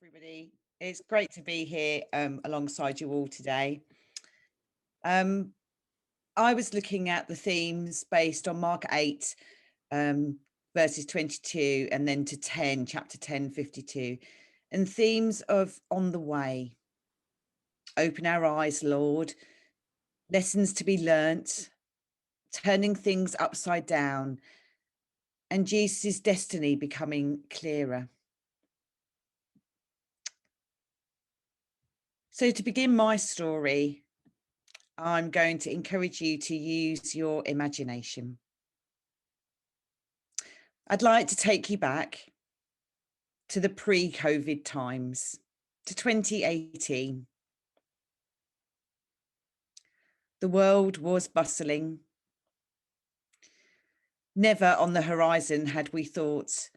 everybody. It's great to be here alongside you all today. I was looking at the themes based on Mark 8, verses 22 and then to 10, chapter 10, 52, and themes of on the way. Open our eyes, Lord. Lessons to be learnt, turning things upside down, and Jesus' destiny becoming clearer. So to begin my story, I'm going to encourage you to use your imagination. I'd like to take you back to the pre-COVID times, to 2018. The world was bustling. Never on the horizon had we thought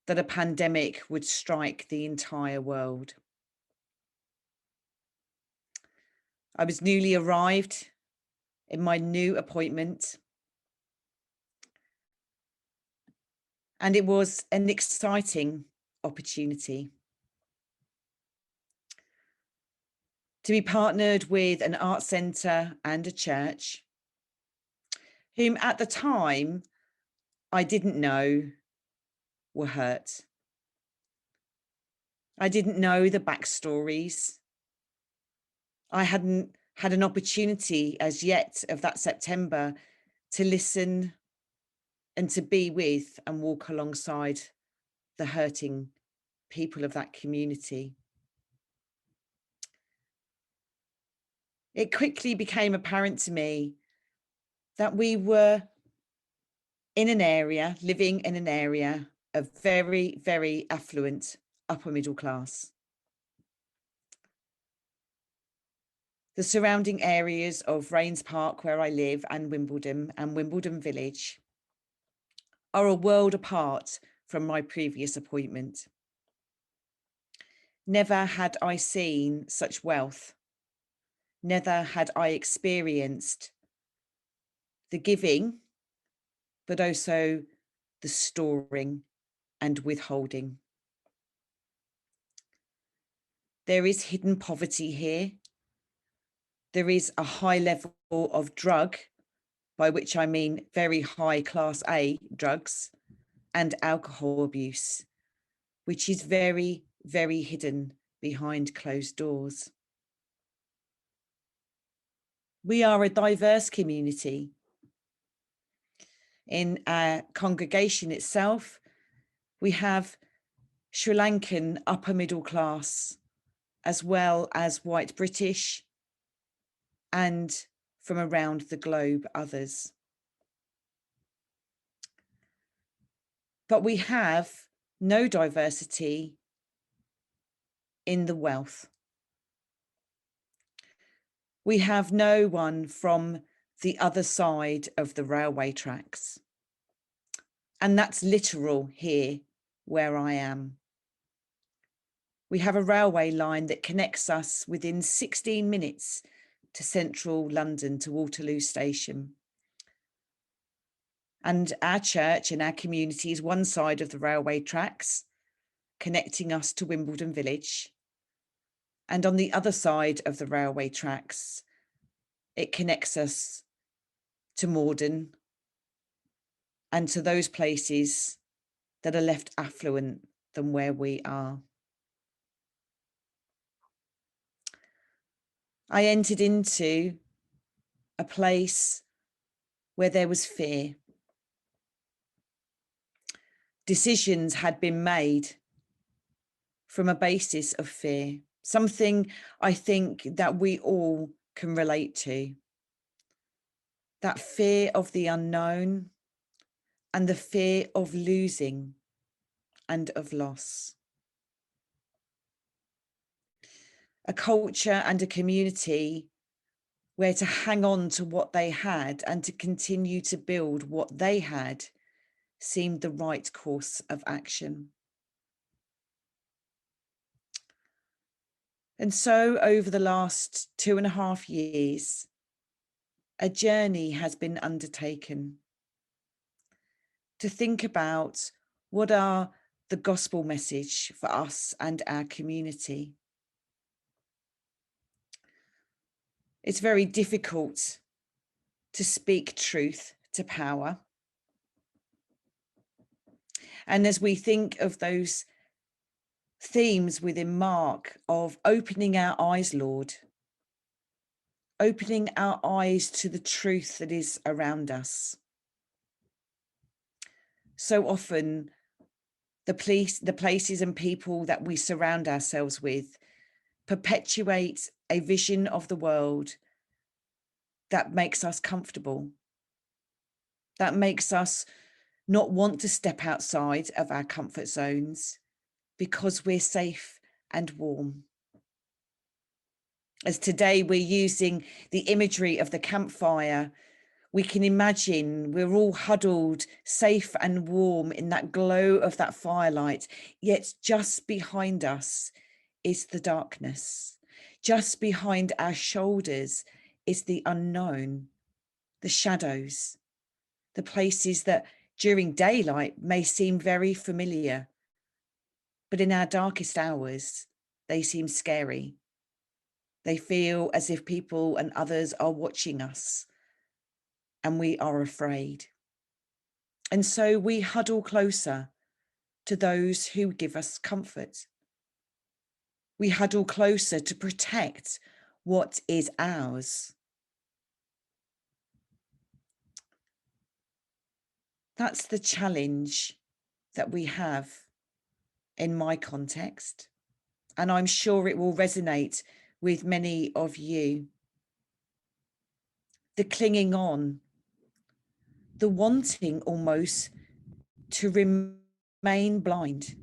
that a pandemic would strike the entire world. I was newly arrived in my new appointment, and it was an exciting opportunity to be partnered with an art centre and a church, whom at the time I didn't know were hurt. I didn't know the backstories. I hadn't had an opportunity as yet of that September to listen and to be with and walk alongside the hurting people of that community. It quickly became apparent to me that we were in an area, living in an area of very, very affluent upper middle class. The surrounding areas of Rains Park, where I live, and Wimbledon Village are a world apart from my previous appointment. Never had I seen such wealth. Never had I experienced the giving, but also the storing and withholding. There is hidden poverty here. There is a high level of drug, by which I mean very high class A drugs, and alcohol abuse, which is very, very hidden behind closed doors. We are a diverse community. In our congregation itself, we have Sri Lankan upper middle class, as well as white British, and from around the globe, others. But we have no diversity in the wealth. We have no one from the other side of the railway tracks. And that's literal here where I am. We have a railway line that connects us within 16 minutes to central London, to Waterloo Station. And our church and our community is one side of the railway tracks, connecting us to Wimbledon Village. And on the other side of the railway tracks, it connects us to Morden and to those places that are left affluent than where we are. I entered into a place where there was fear. Decisions had been made from a basis of fear, something I think that we all can relate to. That fear of the unknown and the fear of losing and of loss. A culture and a community where to hang on to what they had and to continue to build what they had seemed the right course of action. And so over the last 2.5 years, a journey has been undertaken to think about what are the gospel message for us and our community. It's very difficult to speak truth to power. And as we think of those themes within Mark of opening our eyes, Lord, opening our eyes to the truth that is around us. So often the places and people that we surround ourselves with perpetuate a vision of the world that makes us comfortable, that makes us not want to step outside of our comfort zones because we're safe and warm. As today we're using the imagery of the campfire, we can imagine we're all huddled, safe and warm in that glow of that firelight, yet just behind us is the darkness. Just behind our shoulders is the unknown, the shadows, the places that during daylight may seem very familiar, but in our darkest hours, they seem scary. They feel as if people and others are watching us and we are afraid. And so we huddle closer to those who give us comfort. We huddle closer to protect what is ours. That's the challenge that we have in my context. And I'm sure it will resonate with many of you. The clinging on, the wanting almost to remain blind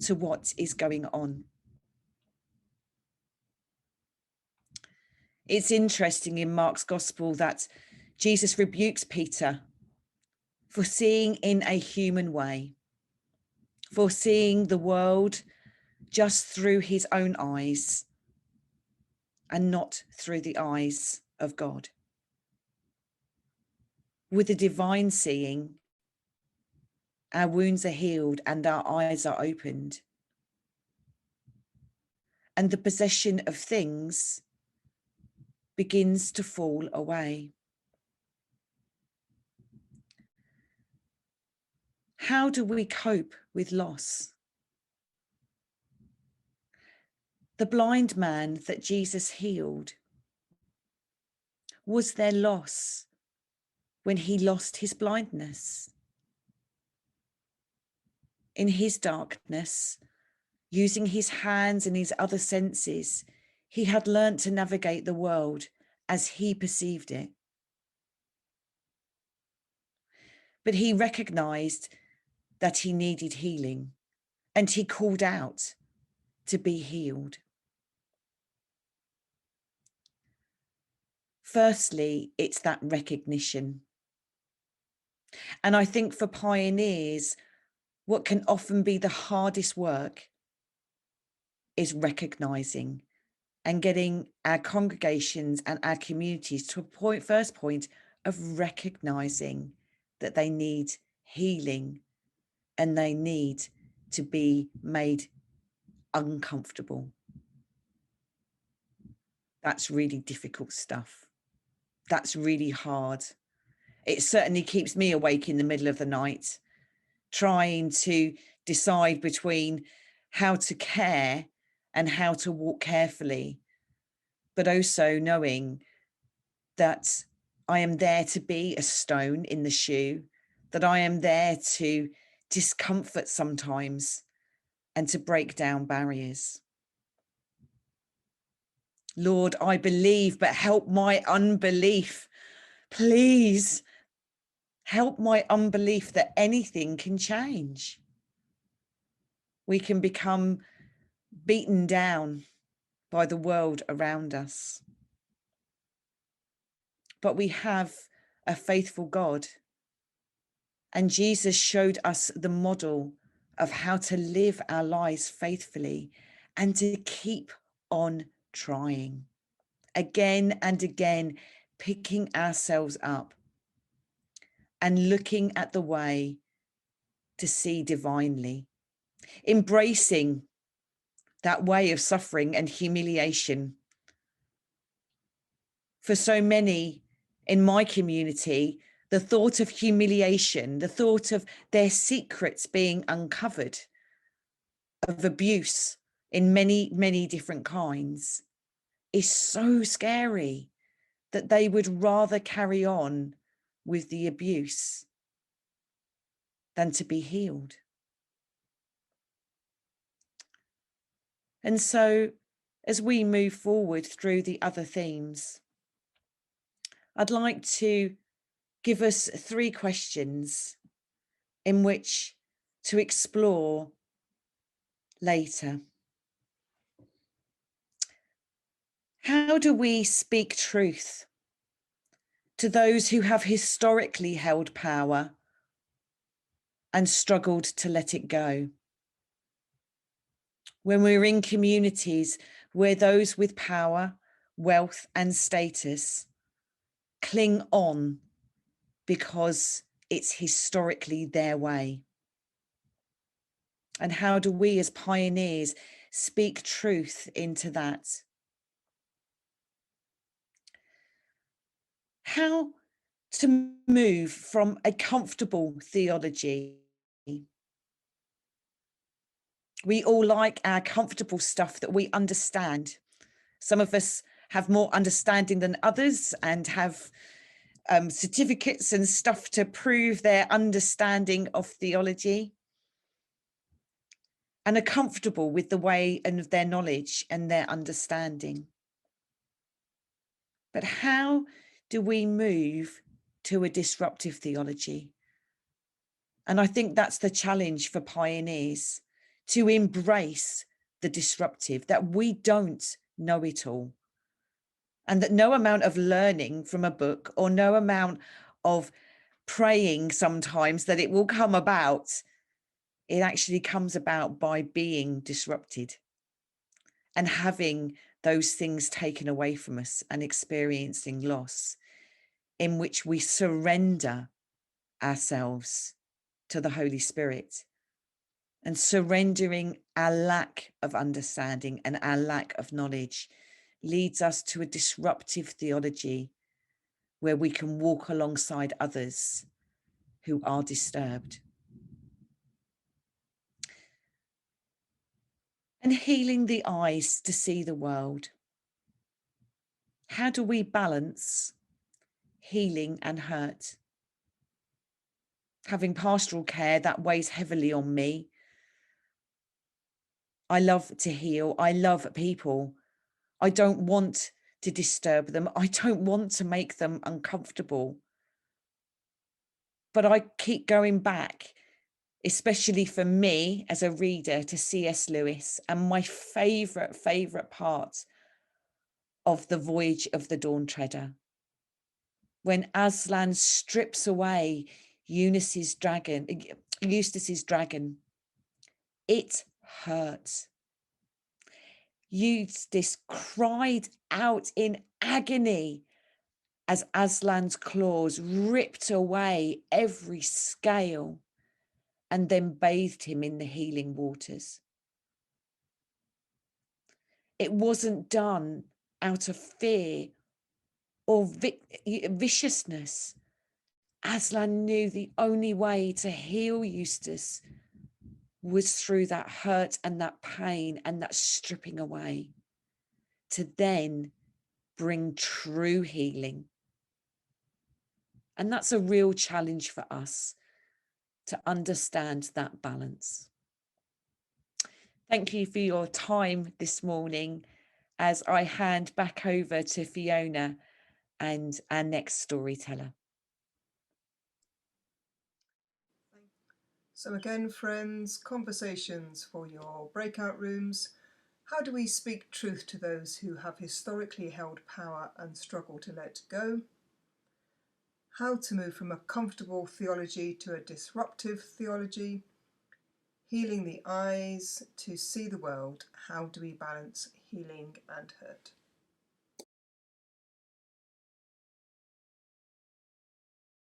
to what is going on. It's interesting in Mark's gospel that Jesus rebukes Peter for seeing in a human way, for seeing the world just through his own eyes and not through the eyes of God. With the divine seeing, our wounds are healed and our eyes are opened. And the possession of things begins to fall away. How do we cope with loss? The blind man that Jesus healed, was there loss when he lost his blindness? In his darkness, using his hands and his other senses, he had learnt to navigate the world as he perceived it. But he recognized that he needed healing and he called out to be healed. Firstly, it's that recognition. And I think for pioneers, what can often be the hardest work is recognizing and getting our congregations and our communities to a first point of recognizing that they need healing and they need to be made uncomfortable. That's really difficult stuff. That's really hard. It certainly keeps me awake in the middle of the night, trying to decide between how to care and how to walk carefully, but also knowing that I am there to be a stone in the shoe, that I am there to discomfort sometimes and to break down barriers. Lord, I believe, but help my unbelief. Please help my unbelief that anything can change. We can become beaten down by the world around us. But we have a faithful God. And Jesus showed us the model of how to live our lives faithfully and to keep on trying again and again, picking ourselves up and looking at the way to see divinely embracing that way of suffering and humiliation. For so many in my community, the thought of humiliation, the thought of their secrets being uncovered, of abuse in many, many different kinds, is so scary that they would rather carry on with the abuse than to be healed. And so, as we move forward through the other themes, I'd like to give us 3 questions in which to explore later. How do we speak truth to those who have historically held power and struggled to let it go? When we're in communities where those with power, wealth, and status cling on because it's historically their way. And how do we as pioneers speak truth into that? How to move from a comfortable theology. We all like our comfortable stuff that we understand. Some of us have more understanding than others and have certificates and stuff to prove their understanding of theology, and are comfortable with the way and their knowledge and their understanding. But how do we move to a disruptive theology? And I think that's the challenge for pioneers, to embrace the disruptive, that we don't know it all. And that no amount of learning from a book or no amount of praying sometimes that it will come about, it actually comes about by being disrupted and having those things taken away from us and experiencing loss, in which we surrender ourselves to the Holy Spirit. And surrendering our lack of understanding and our lack of knowledge leads us to a disruptive theology where we can walk alongside others who are disturbed. And healing the eyes to see the world. How do we balance healing and hurt? Having pastoral care, that weighs heavily on me. I love to heal. I love people. I don't want to disturb them. I don't want to make them uncomfortable. But I keep going back, especially for me as a reader, to C.S. Lewis, and my favourite part of The Voyage of the Dawn Treader, when Aslan strips away Eustace's dragon, it hurt. Eustace cried out in agony as Aslan's claws ripped away every scale and then bathed him in the healing waters. It wasn't done out of fear or viciousness. Aslan knew the only way to heal Eustace was through that hurt and that pain and that stripping away, to then bring true healing. And that's a real challenge for us, to understand that balance. Thank you for your time this morning as I hand back over to Fiona and our next storyteller. So again, friends, conversations for your breakout rooms. How do we speak truth to those who have historically held power and struggle to let go? How to move from a comfortable theology to a disruptive theology? Healing the eyes to see the world. How do we balance healing and hurt?